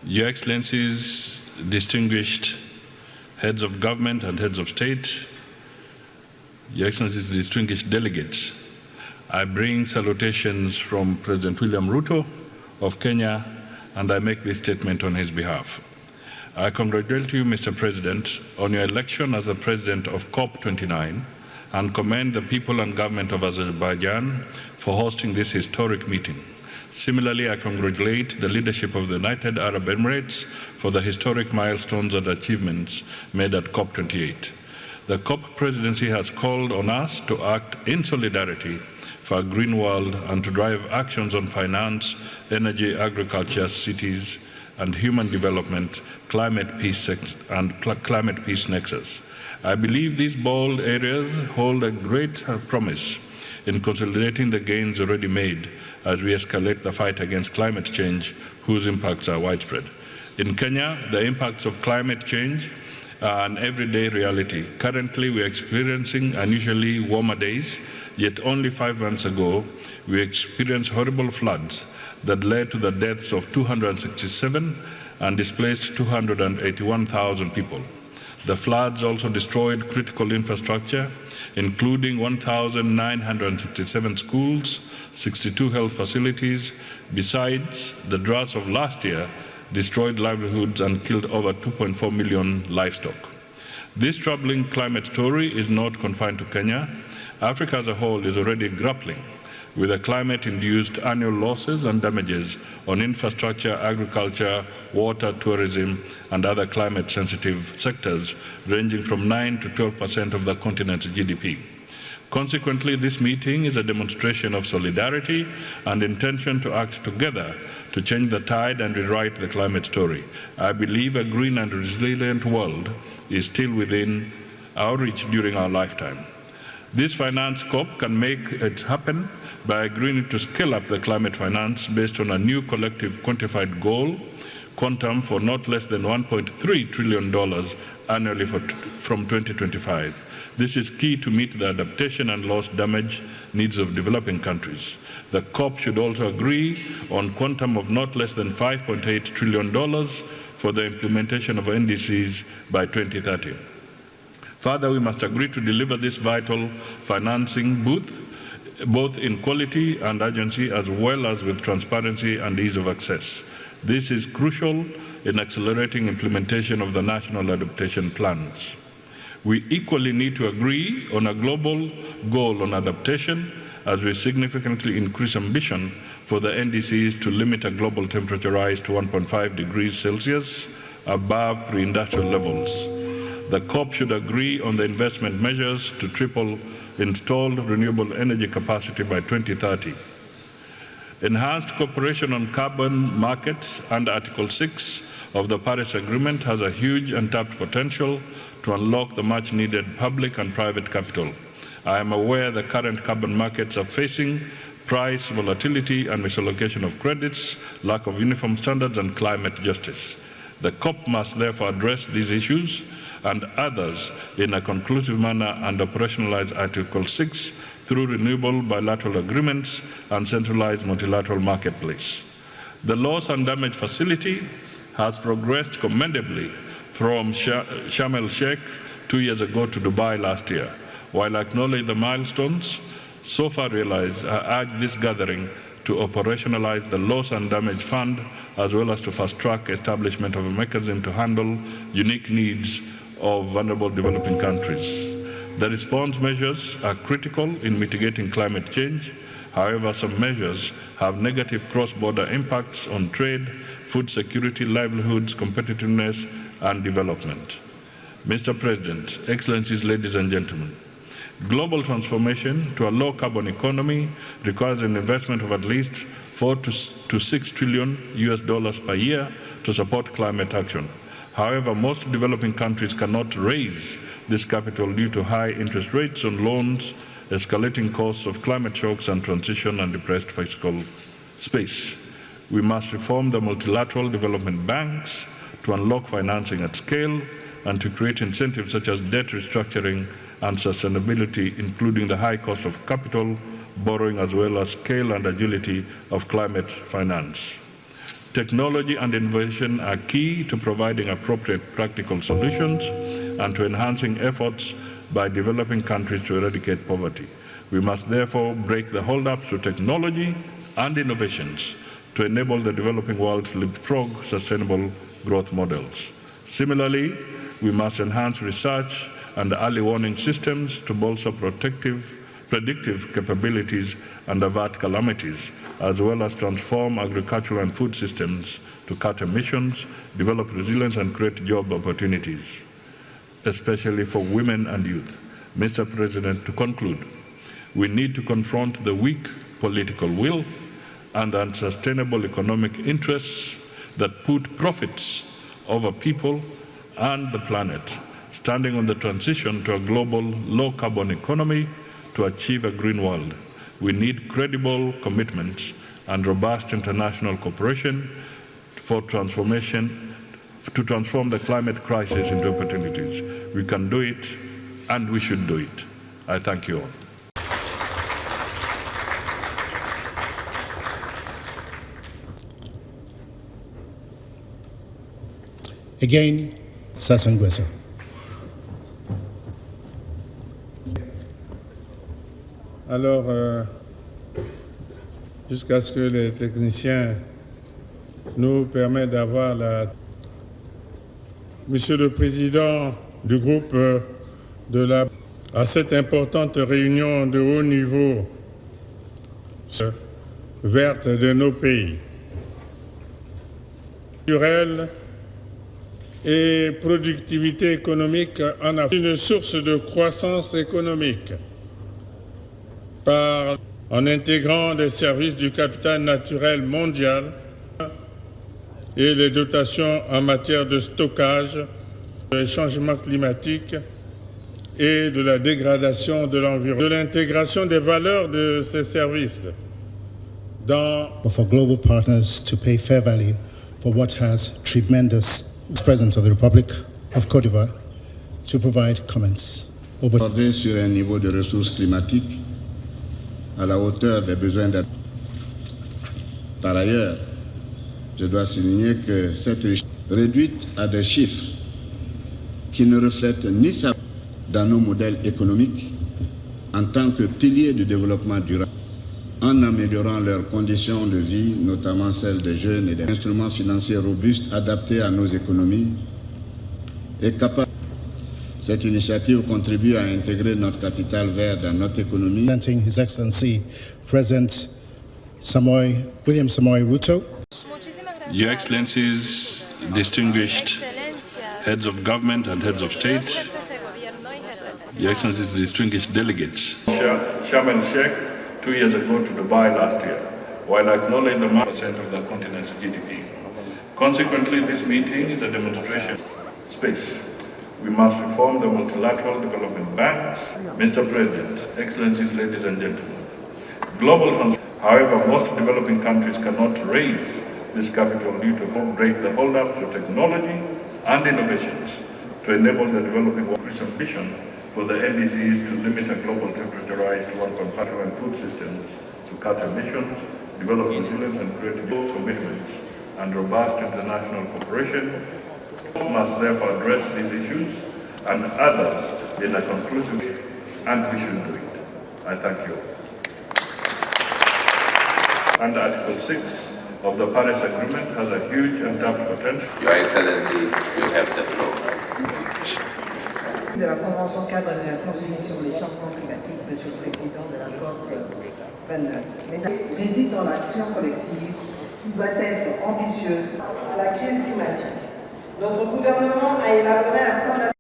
Your Excellencies, distinguished heads of government and heads of state, Your Excellencies, distinguished delegates, I bring salutations from President William Ruto of Kenya, and I make this statement on his behalf. I congratulate you, Mr. President, on your election as the President of COP29 and commend the people and government of Azerbaijan for hosting this historic meeting. Similarly, I congratulate the leadership of the United Arab Emirates for the historic milestones and achievements made at COP28. The COP presidency has called on us to act in solidarity for a green world and to drive actions on finance, energy, agriculture, cities, and human development, climate peace and climate peace nexus. I believe these bold areas hold a great promise in consolidating the gains already made as we escalate the fight against climate change, whose impacts are widespread. In Kenya, the impacts of climate change are an everyday reality. Currently, we are experiencing unusually warmer days, yet only 5 months ago, we experienced horrible floods that led to the deaths of 267 and displaced 281,000 people. The floods also destroyed critical infrastructure, including 1,967 schools, 62 health facilities. Besides, the droughts of last year destroyed livelihoods and killed over 2.4 million livestock. This troubling climate story is not confined to Kenya. Africa as a whole is already grappling with the climate-induced annual losses and damages on infrastructure, agriculture, water, tourism, and other climate-sensitive sectors, ranging from 9 to 12% of the continent's GDP. Consequently, this meeting is a demonstration of solidarity and intention to act together to change the tide and rewrite the climate story. I believe a green and resilient world is still within our reach during our lifetime. This finance COP can make it happen by agreeing to scale up the climate finance based on a new collective quantified goal, quantum for not less than $1.3 trillion annually from 2025. This is key to meet the adaptation and loss damage needs of developing countries. The COP should also agree on quantum of not less than $5.8 trillion for the implementation of NDCs by 2030. Further, we must agree to deliver this vital financing both in quality and urgency, as well as with transparency and ease of access. This is crucial in accelerating implementation of the national adaptation plans. We equally need to agree on a global goal on adaptation as we significantly increase ambition for the NDCs to limit a global temperature rise to 1.5 degrees Celsius above pre-industrial levels. The COP should agree on the investment measures to triple installed renewable energy capacity by 2030. Enhanced cooperation on carbon markets under Article 6 of the Paris Agreement has a huge untapped potential to unlock the much-needed public and private capital. I am aware the current carbon markets are facing price volatility and misallocation of credits, lack of uniform standards, and climate justice. The COP must therefore address these issues and others in a conclusive manner and operationalize Article 6 through renewable bilateral agreements and centralized multilateral marketplace. The loss and damage facility has progressed commendably from Sharm el-Sheikh 2 years ago to Dubai last year. While I acknowledge the milestones so far realized, I urge this gathering to operationalize the loss and damage fund, as well as to fast-track establishment of a mechanism to handle unique needs of vulnerable developing countries. The response measures are critical in mitigating climate change. However, some measures have negative cross-border impacts on trade, food security, livelihoods, competitiveness, and development. Mr. President, Excellencies, ladies and gentlemen, global transformation to a low-carbon economy requires an investment of at least $4 to $6 trillion per year to support climate action. However, most developing countries cannot raise this capital due to high interest rates on loans, escalating costs of climate shocks and transition, and depressed fiscal space. We must reform the multilateral development banks to unlock financing at scale and to create incentives such as debt restructuring and sustainability, including the high cost of capital, borrowing, as well as scale and agility of climate finance. Technology and innovation are key to providing appropriate practical solutions and to enhancing efforts by developing countries to eradicate poverty. We must therefore break the hold-ups to technology and innovations to enable the developing world to leapfrog sustainable growth models. Similarly, we must enhance research and early warning systems to bolster predictive capabilities and avert calamities, as well as transform agricultural and food systems to cut emissions, develop resilience, and create job opportunities, especially for women and youth. Mr. President, to conclude, we need to confront the weak political will and the unsustainable economic interests that put profits over people and the planet, standing on the transition to a global low-carbon economy to achieve a green world. We need credible commitments and robust international cooperation for transformation, to transform the climate crisis into opportunities. We can do it, and we should do it. I thank you all. Again, Sassou Nguesso. Alors, jusqu'à ce que les techniciens nous permettent d'avoir Monsieur le Président du groupe à cette importante réunion de haut niveau verte de nos pays. Culturelle et productivité économique en Afrique, une source de croissance économique en intégrant des services du capital naturel mondial et les dotations en matière de stockage, des changements climatiques et de la dégradation de l'environnement, de l'intégration des valeurs de ces services for global partners to pay fair value for what has tremendous President of the Republic of Côte d'Ivoire to provide comments. Sur un niveau de ressources climatiques à la hauteur des besoins d'être. Par ailleurs, je dois souligner que cette richesse réduite à des chiffres qui ne reflètent ni sa dans nos modèles économiques en tant que pilier du développement durable, en améliorant leurs conditions de vie, notamment celles des jeunes et des instruments financiers robustes adaptés à nos économies et capables. Cette initiative contribue à intégrer notre capital vert dans notre économie. His Excellency President William Samoei Ruto. Your Excellencies, distinguished heads of government and heads of state, Your Excellencies, distinguished delegates. Chairman Sheikh 2 years ago to Dubai last year, while acknowledging the 1% of the continent's GDP. Consequently, this meeting is a demonstration space. We must reform the multilateral development banks. Mr. President, Excellencies, ladies and gentlemen, however, most developing countries cannot raise this capital due to break the hold-ups to technology and innovations to enable the developing world's ambition for the NDCs to limit a global temperature-rise to 1.5 and food systems, to cut emissions, develop resilience and create global commitments and robust international cooperation. We must therefore address these issues and others in a conclusive way, and we should do it. I thank you. Under Article 6 of the Paris Agreement has a huge untapped potential. Your Excellency, you have the floor. De la Convention cadre des Nations Unies sur les changements climatiques, Monsieur le Président de la COP 29. Mesdames, réside dans l'action collective qui doit être ambitieuse à la crise climatique. Notre gouvernement a élaboré un plan d'action